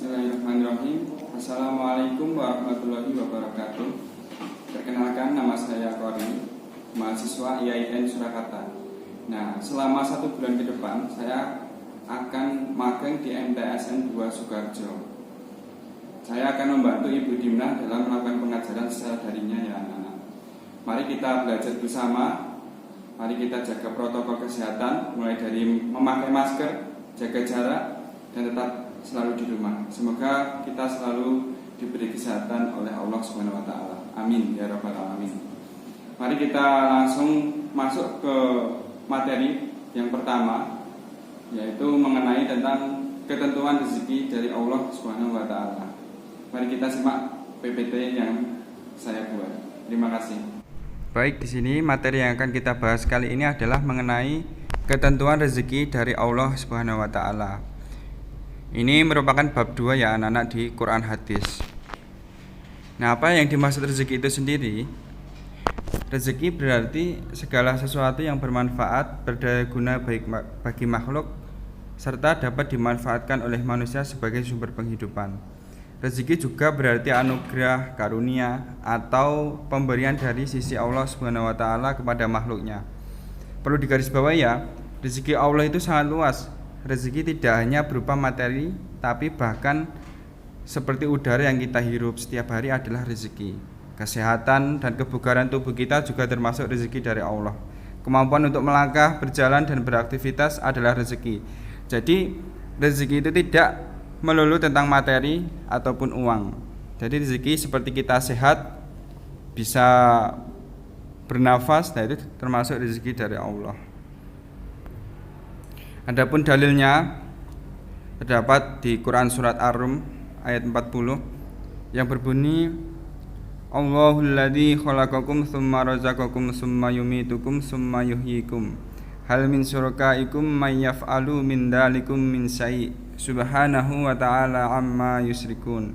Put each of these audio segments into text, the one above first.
Bismillahirrahmanirrahim. Assalamualaikum warahmatullahi wabarakatuh. Perkenalkan, nama saya Kori, mahasiswa IAIN Surakarta. Nah, selama 1 bulan ke depan saya akan magang di MTSN 2 Sukoharjo. Saya akan membantu Ibu Dimna dalam melakukan pengajaran secara daringnya ya anak-anak. Mari kita belajar bersama. Mari kita jaga protokol kesehatan, mulai dari memakai masker, jaga jarak, dan tetap selalu di rumah. Semoga kita selalu diberi kesehatan oleh Allah Subhanahu wa taala. Amin ya rabbal alamin. Mari kita langsung masuk ke materi yang pertama, yaitu mengenai tentang ketentuan rezeki dari Allah Subhanahu wa taala. Mari kita simak PPT yang saya buat. Terima kasih. Baik, di sini materi yang akan kita bahas kali ini adalah mengenai ketentuan rezeki dari Allah Subhanahu wa taala. Ini merupakan bab 2 ya anak-anak di Quran Hadis. Nah, apa yang dimaksud rezeki itu sendiri? Rezeki berarti segala sesuatu yang bermanfaat, berdaya guna baik bagi makhluk, serta dapat dimanfaatkan oleh manusia sebagai sumber penghidupan. Rezeki juga berarti anugerah, karunia, atau pemberian dari sisi Allah Subhanahu wa taala kepada makhluknya. Perlu digarisbawahi ya, rezeki Allah itu sangat luas. Rezeki tidak hanya berupa materi, tapi bahkan seperti udara yang kita hirup setiap hari adalah rezeki. Kesehatan dan kebugaran tubuh kita juga termasuk rezeki dari Allah. Kemampuan untuk melangkah, berjalan, dan beraktivitas adalah rezeki. Jadi rezeki itu tidak melulu tentang materi ataupun uang. Jadi rezeki seperti kita sehat, bisa bernafas, nah itu termasuk rezeki dari Allah. Adapun dalilnya terdapat di Quran surat Ar-Rum ayat 40 yang berbunyi Allahul ladzi khalaqakum tsumma razaqakum tsumma yumitukum tsumma yuhyikum hal min syurakaikum may yaf'alu min dzalikum min syai' subhanahu wa ta'ala amma yusyrikun.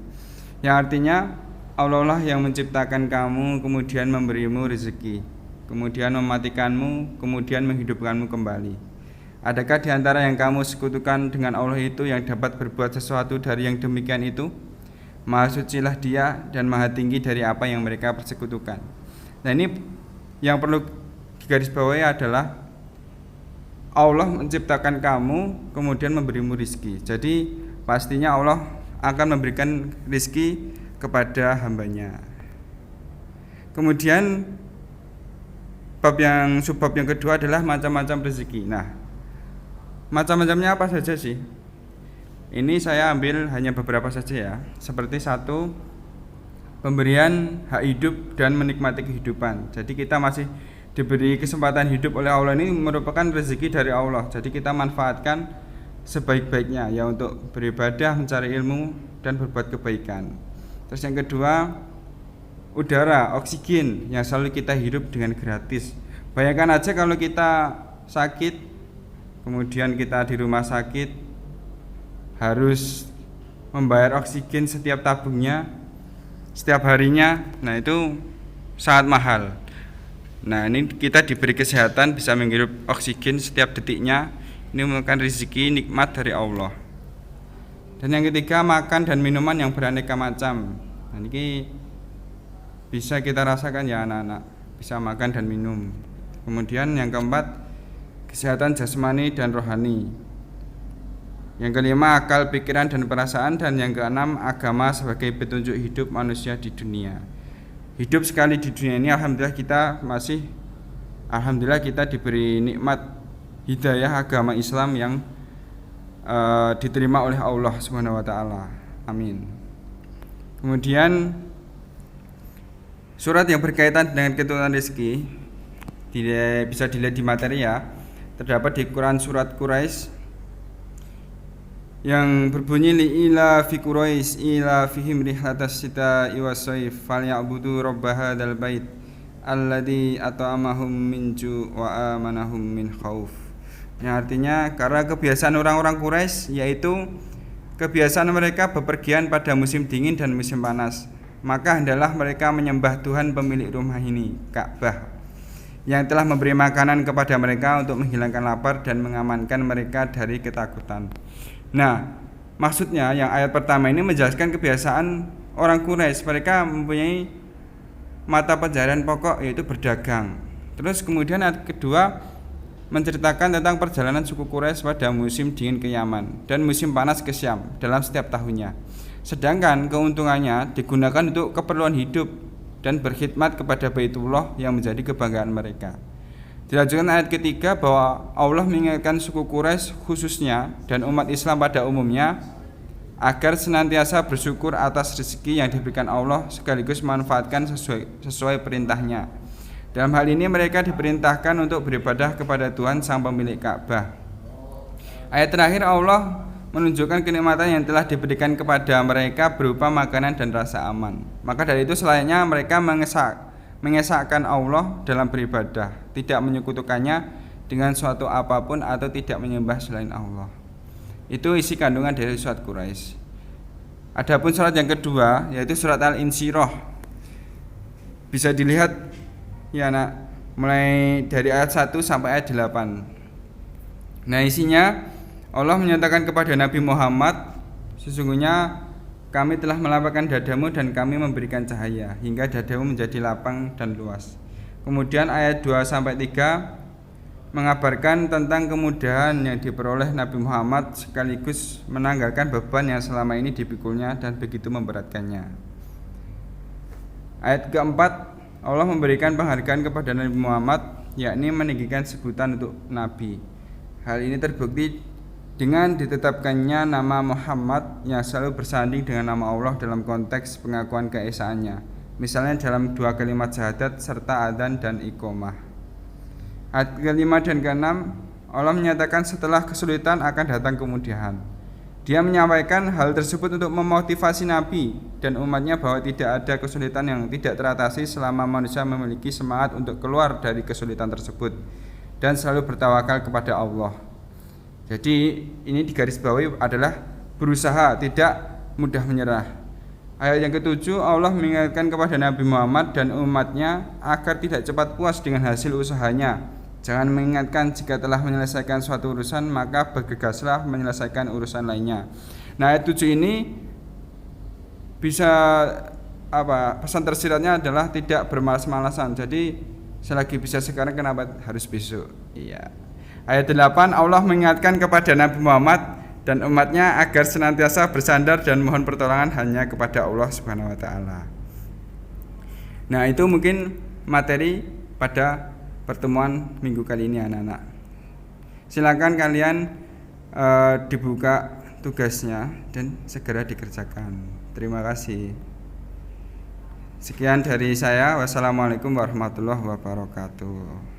Yang artinya Allah lah yang menciptakan kamu, kemudian memberimu rezeki, kemudian mematikanmu, kemudian menghidupkanmu kembali. Adakah di antara yang kamu sekutukan dengan Allah itu yang dapat berbuat sesuatu dari yang demikian itu? Maha sucilah Dia dan maha tinggi dari apa yang mereka persekutukan. Nah, ini yang perlu digarisbawahi adalah Allah menciptakan kamu kemudian memberimu rizki. Jadi pastinya Allah akan memberikan rizki kepada hambanya. Kemudian subbab yang kedua adalah macam-macam rezeki. Nah, macam-macamnya apa saja sih? Ini saya ambil hanya beberapa saja ya. Seperti 1, pemberian hak hidup dan menikmati kehidupan. Jadi kita masih diberi kesempatan hidup oleh Allah, ini merupakan rezeki dari Allah. Jadi kita manfaatkan sebaik-baiknya ya untuk beribadah, mencari ilmu, dan berbuat kebaikan. Terus yang kedua, udara, oksigen yang selalu kita hidup dengan gratis. Bayangkan aja kalau kita sakit, kemudian kita di rumah sakit harus membayar oksigen setiap tabungnya, setiap harinya. Nah, itu sangat mahal. Nah, ini kita diberi kesehatan, bisa menghirup oksigen setiap detiknya. Ini merupakan rezeki nikmat dari Allah. Dan yang ketiga, makan dan minuman yang beraneka macam. Nah, ini bisa kita rasakan ya anak-anak, bisa makan dan minum. Kemudian yang keempat, kesehatan jasmani dan rohani. Yang kelima, akal, pikiran, dan perasaan. Dan yang keenam, agama sebagai petunjuk hidup manusia di dunia. Hidup sekali di dunia ini alhamdulillah kita diberi nikmat hidayah agama Islam yang diterima oleh Allah Subhanahu wa taala. Amin. Kemudian surat yang berkaitan dengan ketentuan rezeki bisa dilihat di materi ya. Terdapat di Quran surat Quraisy yang berbunyi ila fi Quraisy ila fihim rihlatas sita'i was-shaif falyabudu rabb hadzal bait alladzi at'amahum min ju' wa amanahum min khauf. Yang artinya karena kebiasaan orang-orang Quraisy yaitu kebiasaan mereka bepergian pada musim dingin dan musim panas, maka hendaklah mereka menyembah Tuhan pemilik rumah ini, Ka'bah, yang telah memberi makanan kepada mereka untuk menghilangkan lapar dan mengamankan mereka dari ketakutan. Nah, maksudnya yang ayat pertama ini menjelaskan kebiasaan orang Quraisy. Mereka mempunyai mata pencaharian pokok yaitu berdagang. Terus kemudian ayat kedua menceritakan tentang perjalanan suku Quraisy pada musim dingin ke Yaman dan musim panas ke Syam dalam setiap tahunnya. Sedangkan keuntungannya digunakan untuk keperluan hidup dan berkhidmat kepada Baitullah yang menjadi kebanggaan mereka. Dilanjutkan ayat ketiga bahwa Allah mengingatkan suku Quraisy khususnya dan umat Islam pada umumnya agar senantiasa bersyukur atas rezeki yang diberikan Allah sekaligus manfaatkan sesuai perintahnya. Dalam hal ini mereka diperintahkan untuk beribadah kepada Tuhan Sang Pemilik Ka'bah. Ayat terakhir Allah menunjukkan kenikmatan yang telah diberikan kepada mereka berupa makanan dan rasa aman. Maka dari itu selayaknya mereka mengesahkan Allah dalam beribadah, tidak menyekutukannya dengan suatu apapun atau tidak menyembah selain Allah. Itu isi kandungan dari surat Quraisy. Adapun surat yang kedua yaitu surat Al-Insyirah. Bisa dilihat ya nak, mulai dari ayat 1 sampai ayat 8. Nah, isinya Allah menyatakan kepada Nabi Muhammad, sesungguhnya kami telah melapangkan dadamu dan kami memberikan cahaya hingga dadamu menjadi lapang dan luas. Kemudian ayat 2 sampai 3 mengabarkan tentang kemudahan yang diperoleh Nabi Muhammad sekaligus menanggalkan beban yang selama ini dipikulnya dan begitu memberatkannya. Ayat keempat, Allah memberikan penghargaan kepada Nabi Muhammad, yakni meninggikan sebutan untuk Nabi. Hal ini terbukti dengan ditetapkannya nama Muhammad yang selalu bersanding dengan nama Allah dalam konteks pengakuan keesaannya. Misalnya dalam 2 kalimat syahadat serta adzan dan iqamah. Ayat kelima dan keenam, Allah menyatakan setelah kesulitan akan datang kemudahan. Dia menyampaikan hal tersebut untuk memotivasi Nabi dan umatnya bahwa tidak ada kesulitan yang tidak teratasi selama manusia memiliki semangat untuk keluar dari kesulitan tersebut dan selalu bertawakal kepada Allah. Jadi ini digarisbawahi adalah berusaha, tidak mudah menyerah. Ayat yang ketujuh, Allah mengingatkan kepada Nabi Muhammad dan umatnya agar tidak cepat puas dengan hasil usahanya. Jangan mengingatkan jika telah menyelesaikan suatu urusan, maka bergegaslah menyelesaikan urusan lainnya. Nah, ayat 7 ini bisa pesan tersiratnya adalah tidak bermalas-malasan. Jadi selagi bisa sekarang kenapa harus besok? Iya. Ayat 8, Allah mengingatkan kepada Nabi Muhammad dan umatnya agar senantiasa bersandar dan mohon pertolongan hanya kepada Allah Subhanahu wa taala. Nah, itu mungkin materi pada pertemuan minggu kali ini anak-anak. Silakan kalian dibuka tugasnya dan segera dikerjakan. Terima kasih. Sekian dari saya. Wassalamualaikum warahmatullahi wabarakatuh.